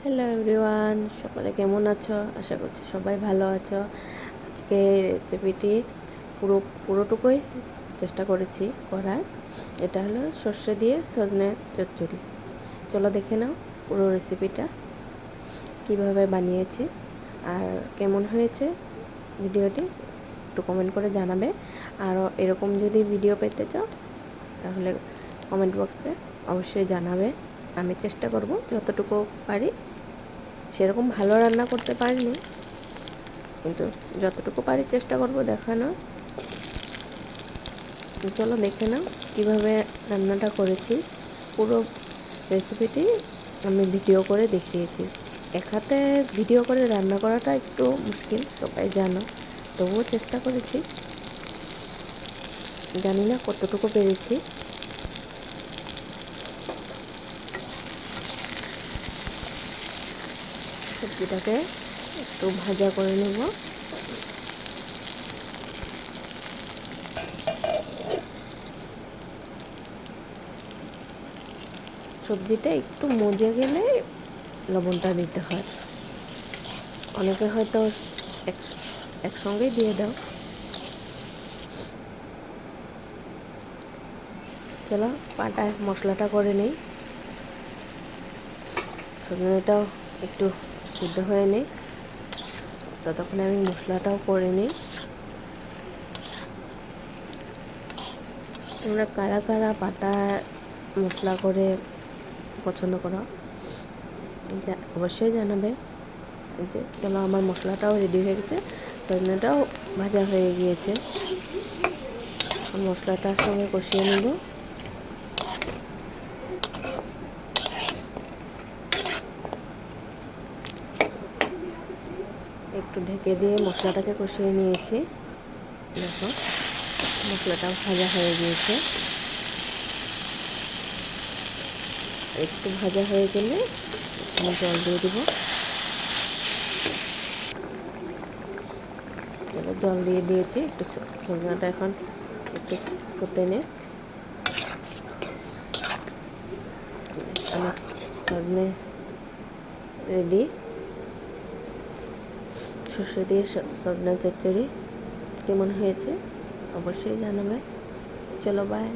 Hello everyone, সকলে কেমন আছো? আশা করছি সবাই ভালো আছো। আজকে রেসিপিটি পুরোটুকুই চেষ্টা করেছি করার। এটা হলো সর্ষে দিয়ে সজনে চচ্চড়ি। চলো দেখে নাও পুরো রেসিপিটা কিভাবে বানিয়েছি আর কেমন হয়েছে ভিডিওটি একটু কমেন্ট করে জানাবে। আর এরকম যদি ভিডিও পেতে চাও তাহলে কমেন্ট বক্সে অবশ্যই জানাবে। আমি চেষ্টা করব যতটুকু পারি। সেরকম ভালো রান্না করতে পারিনি, কিন্তু যতটুকু পারি চেষ্টা করব দেখানোর। চলো দেখে নাও কীভাবে রান্নাটা করেছি। পুরো রেসিপিটি আমি ভিডিও করে দেখিয়েছি। এক হাতে ভিডিও করে রান্না করাটা একটু মুশকিল, সবাই জানো, তবুও চেষ্টা করেছি। জানি না কতটুকু পেরেছি। সবজিটাকে একটু ভাজা করে নেব। সবজিটা একটু মজে গেলে লবণটা দিতে হয়। অনেকে হয়তো একসঙ্গেই দিয়ে দাও। চলো পাটায় মশলাটা করে নিই। সজনেটাও একটু সিদ্ধ হয়ে নিই, ততক্ষণে আমি মশলাটাও করে নিই। তোমরা কারা কারা পাটা মশলা করে পছন্দ করো অবশ্যই জানাবে। যে চলো আমার মশলাটাও রেডি হয়ে গেছে, সজনেটাও ভাজা হয়ে গিয়েছে। মশলাটার সঙ্গে কষিয়ে নেব। একটু ঢেকে দিয়ে মশলাটাকে কষিয়ে নিয়েছি। দেখো মশলাটাও ভাজা হয়ে গিয়েছে। একটু ভাজা হয়ে গেলে আমি জল দিয়ে দেবো। জল দিয়ে দিয়েছি। একটু সজনাটা এখন একটু ফুটে নে। আমার সজনে রেডি। সর্ষে দিয়ে সজনা চচ্চড়ি কেমন হয়েছে অবশ্যই জানাবে। চলো বাই।